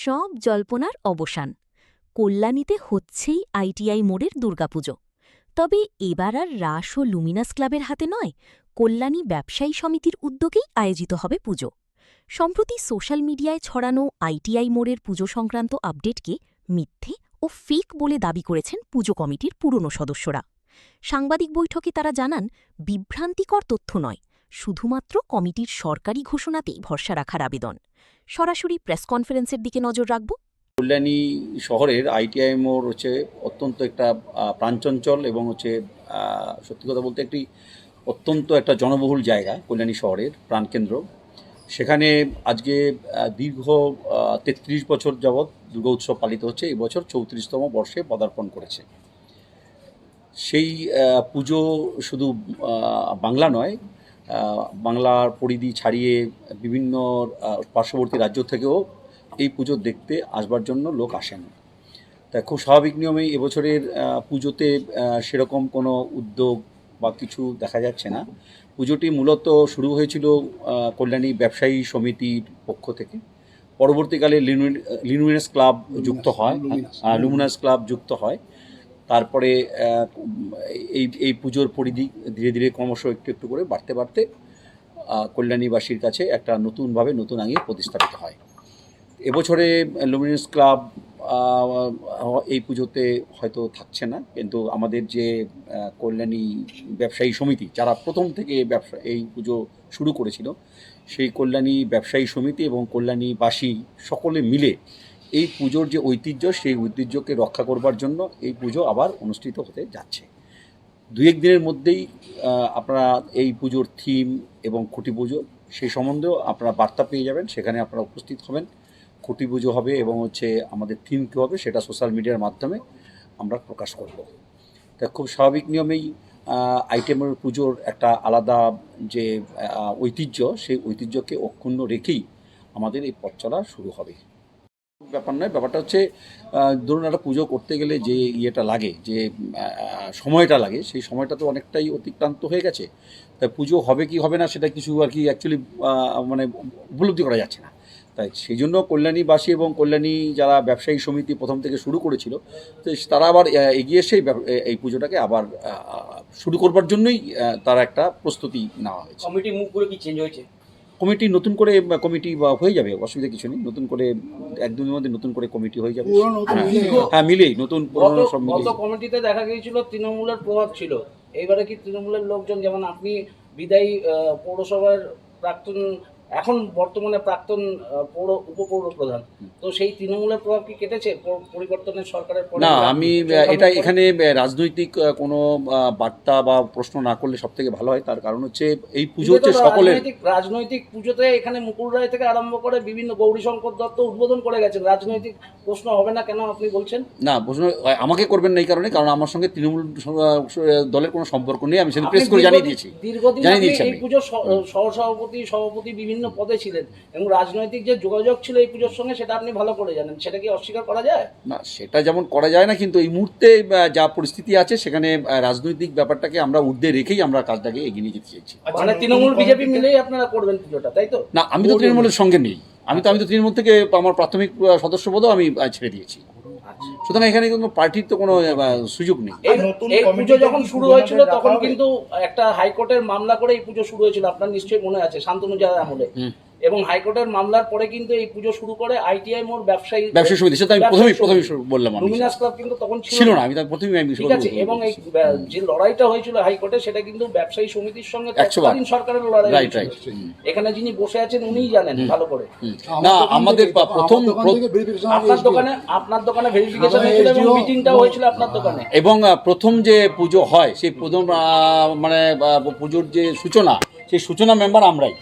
সব জল্পনার অবসান। কল্যাণীতে হচ্ছেই আইটিআই মোড়ের দুর্গাপুজো। তবে এবার আর রাস ও লুমিনাস ক্লাবের হাতে নয়, কল্যাণী ব্যবসায়ী সমিতির উদ্যোগেই আয়োজিত হবে পুজো। সম্প্রতি সোশ্যাল মিডিয়ায় ছড়ানো আইটিআই মোড়ের পুজো সংক্রান্ত আপডেটকে মিথ্যে ও ফেক বলে দাবি করেছেন পুজো কমিটির পুরনো সদস্যরা। সাংবাদিক বৈঠকে তারা জানান, বিভ্রান্তিকর তথ্য নয়, শুধুমাত্র কমিটির সরকারি ঘোষণাতেই ভরসা রাখার আবেদন। সরাসরি প্রেস কনফারেন্সের দিকে নজর রাখব। কল্যাণী শহরের আইটিআই মোড় হচ্ছে অত্যন্ত একটা প্রাণচঞ্চল এবং হচ্ছে সত্যি কথা বলতে একটি অত্যন্ত একটা জনবহুল জায়গা। কল্যাণী শহরের প্রাণকেন্দ্র, সেখানে আজকে দীর্ঘ ৩৩ বছর যাবৎ দুর্গা উৎসব পালিত হচ্ছে। এই বছর ৩৪তম বর্ষে পদার্পণ করেছে। সেই পুজো শুধু বাংলা নয়, বাংলার পরিধি ছাড়িয়ে বিভিন্ন পার্শ্ববর্তী রাজ্য থেকেও এই পুজো দেখতে আসবার জন্য লোক আসেন। তাই খুব স্বাভাবিক নিয়মেই এবছরের পুজোতে সেরকম কোনো উদ্যোগ বা কিছু দেখা যাচ্ছে না। পুজোটি মূলত শুরু হয়েছিল কল্যাণী ব্যবসায়ী সমিতির পক্ষ থেকে। পরবর্তীকালে লুমিনাস ক্লাব লুমিনাস ক্লাব যুক্ত হয়। তারপরে এই পুজোর পরিধি ধীরে ধীরে ক্রমশ একটু একটু করে বাড়তে বাড়তে কল্যাণীবাসীর কাছে একটা নতুনভাবে নতুন আঙ্গিকে প্রতিস্থাপিত হয়। এবছরে লুমিনাস ক্লাব এই পুজোতে হয়তো থাকছে না, কিন্তু আমাদের যে কল্যাণী ব্যবসায়ী সমিতি, যারা প্রথম থেকে এই পুজো শুরু করেছিল, সেই কল্যাণী ব্যবসায়ী সমিতি এবং কল্যাণীবাসী সকলে মিলে এই পুজোর যে ঐতিহ্য, সেই ঐতিহ্যকে রক্ষা করবার জন্য এই পুজো আবার অনুষ্ঠিত হতে যাচ্ছে। 2-1 দিনের মধ্যেই আপনারা এই পুজোর থিম এবং খুঁটি পুজো সেই সম্বন্ধেও আপনারা বার্তা পেয়ে যাবেন। সেখানে আপনারা উপস্থিত হবেন। খুঁটি পুজো হবে এবং হচ্ছে আমাদের থিম কী হবে সেটা সোশ্যাল মিডিয়ার মাধ্যমে আমরা প্রকাশ করব। তাই খুব স্বাভাবিক নিয়মেই আইটেমের পুজোর একটা আলাদা যে ঐতিহ্য, সেই ঐতিহ্যকে অক্ষুণ্ণ রেখেই আমাদের এই পথ চলা শুরু হবে। ব্যাপার নয়, ব্যাপারটা হচ্ছে ধরুন একটা পুজো করতে গেলে যে ইয়েটা লাগে, যে সময়টা লাগে, সেই সময়টা তো অনেকটাই অতিক্রান্ত হয়ে গেছে। তাই পুজো হবে কি হবে না সেটা কিছু আর কি অ্যাকচুয়ালি মানে উপলব্ধি করা যাচ্ছে না। তাই সেই জন্য কল্যাণীবাসী এবং কল্যাণী যারা ব্যবসায়ী সমিতি প্রথম থেকে শুরু করেছিল, তো তারা আবার এগিয়ে এসে এই পুজোটাকে আবার শুরু করবার জন্যই তারা একটা প্রস্তুতি নেওয়া হয়েছে। কমিটির মুখগুলো কি চেঞ্জ হয়েছে? কমিটি নতুন করে কমিটি হয়ে যাবে, অসুবিধা কিছু নেই। নতুন করে 1-2 দিনের মধ্যে নতুন করে কমিটি হয়ে যাবে। হ্যাঁ, মিলেই নতুন পুরনো সব মিলে। গত কমিটিতে দেখা গিয়েছিল তৃণমূলের প্রভাব ছিল। এইবারে কি তৃণমূলের লোকজন, যেমন আপনি বিদায়ী পৌরসভার প্রাক্তন, এখন বর্তমানে প্রাক্তন উপপৌর প্রধান, তো সেই তৃণমূলের প্রভাব কি কেটেছে পরিবর্তনের সরকারের পরে? না, আমি এটা এখানে রাজনৈতিক কোনো বার্তা বা প্রশ্ন না করলে সব থেকে ভালো হয়। তার কারণ হচ্ছে এই পুজো হচ্ছে সকলের রাজনৈতিক পুজোতে এখানে মুকুল রায় থেকে আরম্ভ করে বিভিন্ন গৌরীশঙ্কর দত্ত উদ্বোধন করে গেছেন। রাজনৈতিক প্রশ্ন হবে না কেন আপনি বলছেন? না, প্রশ্ন আমাকে করবেন না এই কারণে, কারণ আমার সঙ্গে তৃণমূল দলের কোনো সম্পর্ক নেই। আমি সেদিন প্রেস করে জানিয়ে দিয়েছি। দীর্ঘদিন এই পুজোর সভাপতি বিভিন্ন পদে ছিলেন এবং রাজনৈতিক যে যোগাযোগ ছিল এই পুজোর সঙ্গে, সেটা আপনি ভালো করে জানেন। সেটা কি অস্বীকার করা যায়? না, সেটা যেমন করা যায় না, কিন্তু এই মুহূর্তে যা পরিস্থিতি আছে সেখানে রাজনৈতিক ব্যাপারটাকে আমরা ঊর্ধ্বে রেখেই আমরা কাজটাকে এগিয়ে নিয়ে যেতে চাইছি। মানে তৃণমূল বিজেপি মিলেই আপনারা করবেন পুজোটা, তাই তো? না, আমি তো তৃণমূলের সঙ্গে নেই। আমি তো তৃণমূল থেকে আমার প্রাথমিক সদস্যপদও আমি ছেড়ে দিয়েছি। সুতরাং এখানে কোনো পার্টির তো কোনো সুযোগ নেই। এই পুজো যখন শুরু হয়েছিল তখন কিন্তু একটা হাইকোর্টের মামলা করে এই পুজো শুরু হয়েছিল, আপনার নিশ্চয়ই মনে আছে, শান্তনু জাহার আমলে। এবং হাইকোর্টের মামলার পরে কিন্তু এই পুজো শুরু করে আইটিআই মোড় ব্যবসায়ী সমিতি। সেটা আমি প্রথমেই বললাম। লুমিনাস ক্লাব কিন্তু তখন ছিল না। আমি প্রথমেই ঠিক আছে। এবং এই যে লড়াইটা হয়েছিল হাইকোর্টে, সেটা কিন্তু ব্যবসায়ী সমিতির সঙ্গে তৎকালীন সরকারের লড়াই হয়েছিল। এখানে যিনি বসে আছেন উনিই জানেন ভালো করে। না, আমাদের প্রথম আপনার দোকানে ভেরিফিকেশন হয়েছিল এবং মিটিংটাও হয়েছিল আপনার দোকানে। এবং প্রথম যে পুজো হয়, সেই প্রথম মানে পুজোর যে সূচনা, সেই সূচনা মেম্বার আমরাই।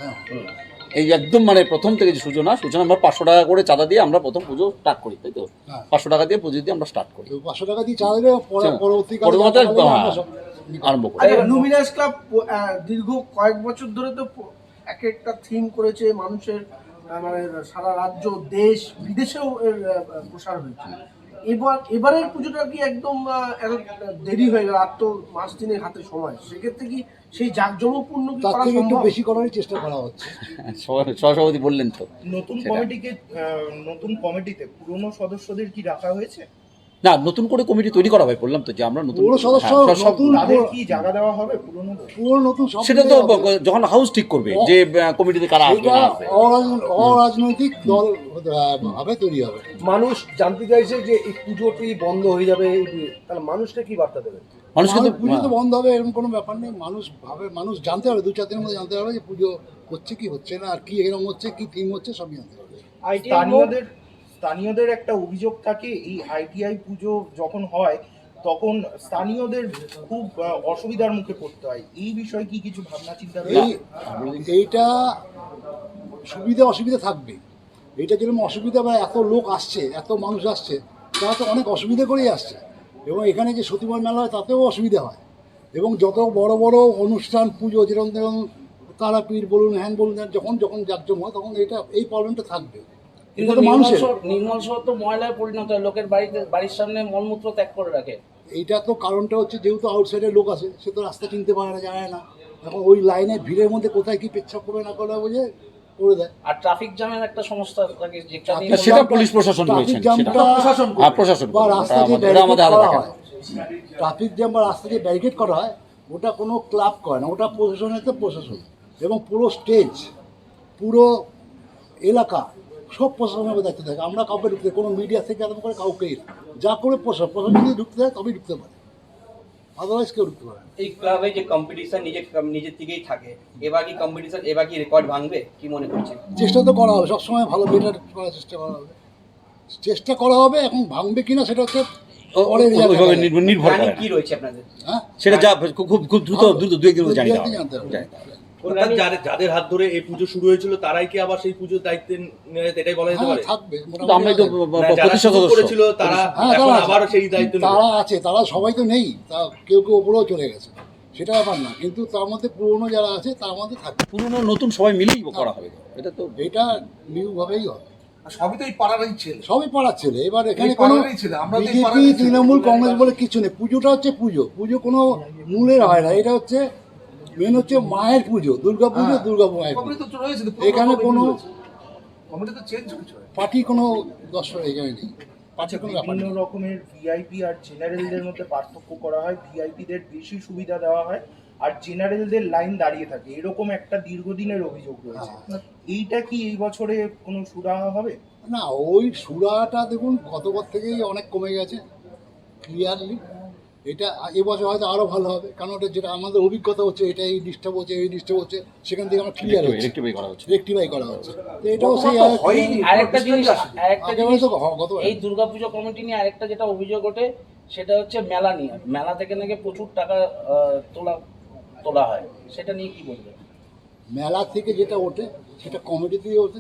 এই একদম মানে প্রথম থেকে যে সূচনা আমরা 500 টাকা করে চাঁদা দিয়ে আমরা প্রথম পুজো স্টার্ট করি, তাই তো? 500 টাকা দিয়ে পুজো দিয়ে আমরা স্টার্ট করি। 500 টাকা দিয়ে চাঁদা দিয়ে পরবর্তীকালে আরম্ভ করি। লুমিনাস ক্লাব দীর্ঘ কয়েক বছর ধরে তো এক একটা থিম করেছে, মানুষের মানে সারা রাজ্য, দেশ বিদেশেও এর প্রসার হয়েছে। এবারের পুজোটা কি একদম এত দেরি হয়ে গেল, আর তো মাস দিনের হাতে সময়, সেক্ষেত্রে কি সেই জাঁকজমকপূর্ণ কি তার করা থেকে একটু সম্ভব? বেশি করারই চেষ্টা করা হচ্ছে। সহসভাপতি বললেন তো নতুন সেটা। কমিটিকে নতুন কমিটিতে পুরনো সদস্যদের কি রাখা হয়েছে? না, নতুন করে কমিটি তৈরি করা হয়, বললাম তো যে আমরা নতুন পুরো সদস্য হ্যাঁ, সব- নতুন তাদের কি জায়গা দেওয়া হবে পুরনো? পুরো নতুন সব সেটা তো মিলিয়ে হবে। যখন হাউস ঠিক করবে যে কমিটিতে কারা আসবে এটা না আসবে। অরাজনৈতিক দল ভাবে তৈরি হবে। মানুষ জানতে চাইছে যে এই পুজোটি বন্ধ হয়ে যাবে, তাহলে মানুষকে কি বার্তা দেবেন? মানুষকে তো পুজো তো বন্ধ হবে এরকম কোনো ব্যাপার নেই। মানুষ জানতে পারবে, 2-4 দিনের মধ্যে জানতে পারবে যে পুজো হচ্ছে কি হচ্ছে না, আর কি এরকম হচ্ছে, কি থিম হচ্ছে, সবই জানতে পারবে। স্থানীয়দের একটা অভিযোগ থাকে, এই আইটিআই পুজো যখন হয় তখন স্থানীয়দের খুব অসুবিধার মুখে পড়তে হয়। এই বিষয়ে কি কিছু ভাবনা চিন্তা রয়েছে? এইটা সুবিধা অসুবিধা থাকবে। এইটা যেরকম অসুবিধা, বা এত লোক আসছে, এত মানুষ আসছে, তারা তো অনেক অসুবিধা করেই আসছে। এবং এখানে যে সতীবার মেলা হয় তাতেও অসুবিধা হয়। এবং যত বড় বড় অনুষ্ঠান পুজো যেরকম তারাপীঠ বলুন, হ্যান বলুন, যখন জাঁকজমক হয় তখন এই প্রবলেমটা থাকবে। কিন্তু এটা তো মানুষের, নির্মল শহর তো ময়লায় পরিণত হয়, লোকের বাড়ির সামনে মলমূত্র ত্যাগ করে রাখে। এইটা তো কারণটা হচ্ছে যেহেতু আউটসাইডের লোক আছে, সে তো রাস্তা চিনতে পারে না, জানে না। এখন ওই লাইনে ভিড়ের মধ্যে কোথায় কি পেচ্ছাপ করবে না করবে বুঝে করে দেয়। আর ট্রাফিক জ্যামের একটা সমস্যা থাকে, যেটা নিয়ে না, সেটা পুলিশ প্রশাসন ট্রাফিক রয়েছেন, জ্যামটা সেটা হ্যাঁ, প্রশাসন বা করবে। রাস্তা যে এটা আমাদের ব্যারিকেড আলাদা করা থাকে হয়, ট্রাফিক জ্যাম বা রাস্তা যে ব্যারিকেড করা হয়, ওটা কোনো ক্লাব করে না, ওটা প্রশাসনের তো প্রশাসন। এবং পুরো স্টেজ, পুরো এলাকা সব প্রশাসনের দায়িত্ব থাকে। আমরা কাউকে ঢুকতে, কোনো মিডিয়া থেকে আরম্ভ করে কাউকেই না, যা করে প্রশাসন যদি ঢুকতে দেয় তবেই ঢুকতে পারে, আদারওয়াইজ কেউ ঢুকতে পারে না। এই ক্লাবে যে কম্পিটিশন নিজের থেকেই থাকে, এবার কি কম্পিটিশন এবার কি রেকর্ড ভাঙবে কি মনে করছেন? চেষ্টা তো করা হবে, সবসময় ভালো বেটার করার চেষ্টা করা হবে। এখন ভাঙবে কিনা সেটা হচ্ছে পরের ইয়ে ওইভাবে দেখা যাবে। নির্ভর করে প্ল্যানিং না। কি রয়েছে আপনাদের? হ্যাঁ, সেটা যা খুব দ্রুত দু একদিনের মধ্যে জানিয়ে দেওয়া হবে। জানতে হবে। জানিয়ে দেওয়া হবে। অর্থাৎ যাদের হাত ধরে এই পুজো শুরু হয়েছিল তারাই কি আবার সেই পুজোর দায়িত্বে নেবে, এটাই বলা যেতে হ্যাঁ, পারে? থাকবে কিন্তু আমরাই তো না, যারা প্রতিষ্ঠা শুরু সদস্য করেছিল তারা হ্যাঁ, এখন তারা আছে। আবার সেই দায়িত্ব নেবে। তারা আছে, তারা সবাই তো নেই, তা কেউ উপরেও চলে গেছে, সেটা ব্যাপার না। কিন্তু তার মধ্যে পুরনো যারা আছে তার মধ্যে থাকবে। পুরনো নতুন সবাই মিলেই করা হবে, এটা তো এটা নিউভাবেই হবে। আর সবই তো এই পাড়ারই ছেলে। সবই পাড়ার ছেলে। এবার এখানে এই কোনো পাড়ারই ছেলে, আমরা তো এই বিজেপি, পাড়ারই ছেলে। তৃণমূল, কংগ্রেস বলে কিছু নেই। পুজোটা হচ্ছে পুজো, পুজো কোনো মূলের হয় না। এটা হচ্ছে মেন হচ্ছে মায়ের পুজো, দুর্গা পুজো, দুর্গা মায়ের পুজো। কমিটি তো রয়েছে, এখানে কোনো কমিটি তো চেঞ্জ কিছু হয়। পার্টি কোনো দর্শক এখানে নেই, পার্টি কোনো ব্যাপার বিভিন্ন নেই। রকমের ভিআইপি আর জেনারেলদের মধ্যে পার্থক্য করা হয়। ভিআইপিদের বেশি সুবিধা দেওয়া হয় আর জেনারেলদের লাইন দাঁড়িয়ে থাকে, এরকম একটা দীর্ঘদিনের অভিযোগ রয়েছে। এইটা কি এই বছরে কোনো সুরাহা হবে? না, ওই সুরাটা দেখুন গতবার থেকেই অনেক কমে গেছে ক্লিয়ারলি। এটা এবছর হয়তো আরও ভালো হবে, কারণ ওটা যেটা আমাদের অভিজ্ঞতা হচ্ছে, এটা এই ডিস্টার্ব হচ্ছে, এই ডিস্টার্ব হচ্ছে, সেখান থেকে আমরা ক্লিয়ার হচ্ছে, রেক্টিফাই করা হচ্ছে। রেক্টিফাই করা হচ্ছে। তো এটাও সেই হয়নি। আরেকটা জিনিস আগেবারে তো গতবার এই দুর্গাপুজো কমিটি নিয়ে আরেকটা যেটা অভিযোগ ওঠে, সেটা হচ্ছে মেলা নিয়ে। মেলা থেকে নাকি প্রচুর টাকা তোলা হয়, সেটা নিয়ে কি বলবেন? মেলা থেকে যেটা ওঠে সেটা কমিটিতেই ওঠে,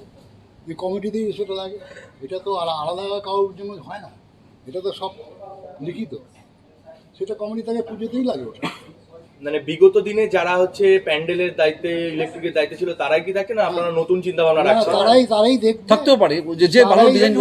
এই কমিটিতেই সেটা লাগে। এটা তো আলাদা কারোর জন্য হয় না, এটা তো সব লিখিত, সেটা কমিটি থেকে পুজোতেই লাগে ওঠে। মানে বিগত দিনে যারা হচ্ছে প্যান্ডেলের দায়িত্বে, ইলেকট্রিকের দায়িত্বে ছিল তারাই কি থাকে না, আপনারা নতুন চিন্তা ভাবনা না, রাখছেন? তারাই দেখবে, থাকতেও পারে যে ভালো ডিজাইন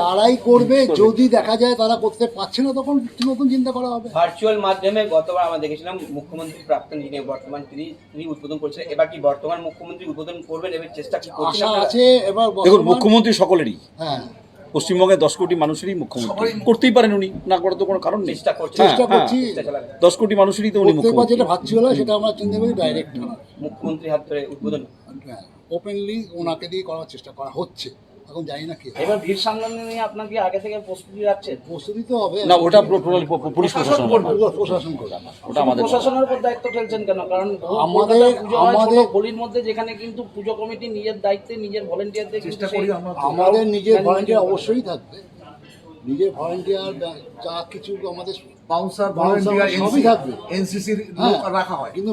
তারাই করবে। যদি দেখা যায় তারা করতে পারছে না, তখন নতুন চিন্তা করা হবে। ভার্চুয়াল মাধ্যমে গতবার আমরা দেখেছিলাম মুখ্যমন্ত্রী প্রাক্তন যিনি বর্তমান তিনি উদ্বোধন করেছিলেন, এবার কি বর্তমান মুখ্যমন্ত্রী উদ্বোধন করবেন এবার চেষ্টা কি করছেন আশা আপনারা? আছে। এবার দেখুন, বর্তমান- মুখ্যমন্ত্রী সকলেরই, হ্যাঁ, পশ্চিমবঙ্গের 10 কোটি মানুষেরই মুখ্যমন্ত্রী, করতেই পারেন উনি, না করার তো কোনো কারণ নেই। চেষ্টা করছেন, চেষ্টা হ্যাঁ, করছি। চেষ্টা চালাবেন। 10 কোটি মানুষেরই তো উনি প্রত্যেকবার মুখ্যমন্ত্রী। যেটা ভাবছিল সেটা আমরা চিন্তা করি ডাইরেক্ট মুখ্যমন্ত্রী হাত ধরে উদ্বোধন। ওপেনলি ওনাকে দিয়ে করার চেষ্টা করা হচ্ছে। এখন জানি না কি হয়। এবার ভিড় সামলানো নিয়ে আপনার কি আগে থেকে প্রস্তুতি রাখছেন? প্রস্তুতি তো হবে না, ওটা পুলিশ প্রশাসন করবে, প্রশাসন করবে। ওটা আমাদের প্রশাসনের উপর দায়িত্ব ফেলছেন কেন? কারণ আমাদের হোলির মধ্যে যেখানে কিন্তু পুজো কমিটি নিজের দায়িত্বে নিজের ভলেন্টিয়ারদের চেষ্টা করি আমরা। আমাদের নিজের ভলান্টিয়ার অবশ্যই থাকবে, নিজের ভলান্টিয়ার যা কিছু আমাদের বাউন্সার, বাউন্সার সবই থাকবে। এনসিসির হ্যাঁ, লোক রাখা হয়। কিন্তু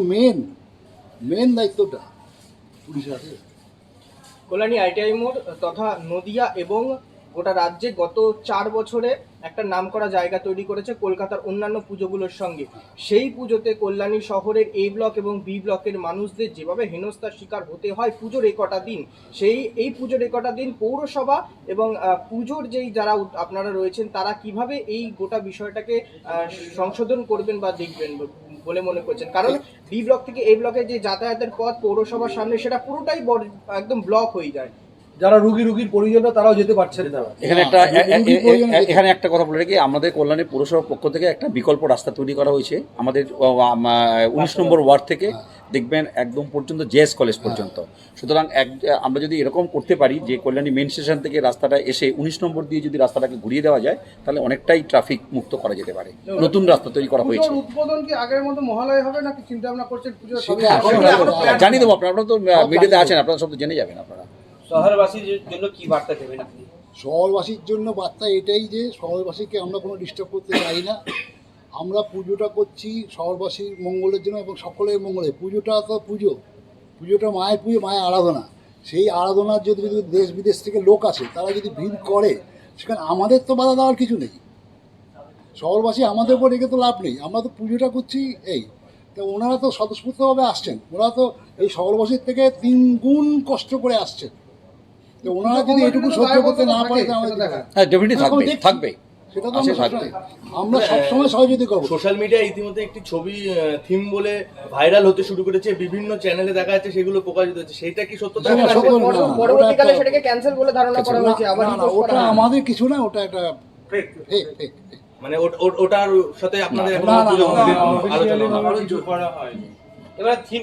মেন দায়িত্বটা পুলিশের হাতে। কল্যাণী আইটিআই মোড় তথা নদিয়া এবং গোটা রাজ্যে গত 4 বছরে একটা নামকরা জায়গা তৈরি করেছে কলকাতার অন্যান্য পুজোগুলোর সঙ্গে। সেই পুজোতে কল্যাণী শহরের এ ব্লক এবং বি ব্লকের মানুষদের যেভাবে হেনস্থার শিকার হতে হয় পুজোর এই কটা দিন, এই পুজোর এই কটা দিন পৌরসভা এবং পুজোর যেই যারা আপনারা রয়েছেন তারা কিভাবে এই গোটা বিষয়টাকে সংশোধন করবেন বা দেখবেন বলে মনে করছেন? কারণ বি ব্লক থেকে এ ব্লকে যে যাতায়াতের পথ পৌরসভার সামনে সেটা পুরোটাই একদম ব্লক হয়ে যায়। যারা রুগীর পরিজনরা তারাও যেতে পারছেন না। এখানে একটা কথা বলে রাখি, আমাদের কল্যাণী পৌরসভার পক্ষ থেকে একটা বিকল্প রাস্তা তৈরি করা হয়েছে আমাদের 19 নম্বর ওয়ার্ড থেকে দেখবেন একদম পর্যন্ত জেএস কলেজ পর্যন্ত। সুতরাং আমরা যদি এরকম করতে পারি যে কল্যাণী মেন স্টেশন থেকে রাস্তাটা এসে 19 নম্বর দিয়ে যদি রাস্তাটাকে ঘুরিয়ে দেওয়া যায় তাহলে অনেকটাই ট্রাফিক মুক্ত করা যেতে পারে। নতুন রাস্তা তৈরি করা হয়েছে। উদ্বোধন কি আগের মতো মহালয় হবে নাকি চিন্তা ভাবনা করছেন? পুজো জানিয়ে দেবো, আপনারা তো মিডিয়াতে আছেন, আপনারা সব তো জেনে যাবেন। আপনারা শহরবাসীর জন্য কি বার্তা দেবেন আপনি? শহরবাসীর জন্য বার্তা এটাই যে শহরবাসীকে আমরা কোনো ডিস্টার্ব করতে চাই না। আমরা পুজোটা করছি শহরবাসীর মঙ্গলের জন্য এবং সকলের মঙ্গলে। পুজোটা তো পুজোটা মায়ের পুজো, মায়ের আরাধনা। সেই আরাধনার যদি দেশ বিদেশ থেকে লোক আসে, তারা যদি ভিড় করে, সেখানে আমাদের তো বাধা দেওয়ার কিছু নেই। শহরবাসী আমাদের উপর রেখে তো লাভ নেই, আমরা তো পুজোটা করছি। তো ওনারা তো স্বতঃস্ফূর্তভাবে আসছেন, ওরা তো এই শহরবাসীর থেকে 3 গুণ কষ্ট করে আসছেন। তো ওনারা যদি এটুকু সহ্য করতে না পারে, হ্যাঁ ডেফিনেটলি থাকবে। সেটা তো আমরা সবসময় সহযোগিতা করবো। সোশ্যাল মিডিয়ায় ইতিমধ্যে একটি ছবি থিম বলে ভাইরাল হতে শুরু করেছে, বিভিন্ন চ্যানেলে দেখা যাচ্ছে, সেগুলো প্রকাশিত হচ্ছে। সেটা কি সত্যতা? পরবর্তীকালে সেটাকে ক্যান্সেল বলে ধারণা করা হয়েছে। আবার ওটা আমাদের কিছু না, ওটা একটা ফেক। মানে ওটার সাথে আপনাদের আলোচনা এবার থিম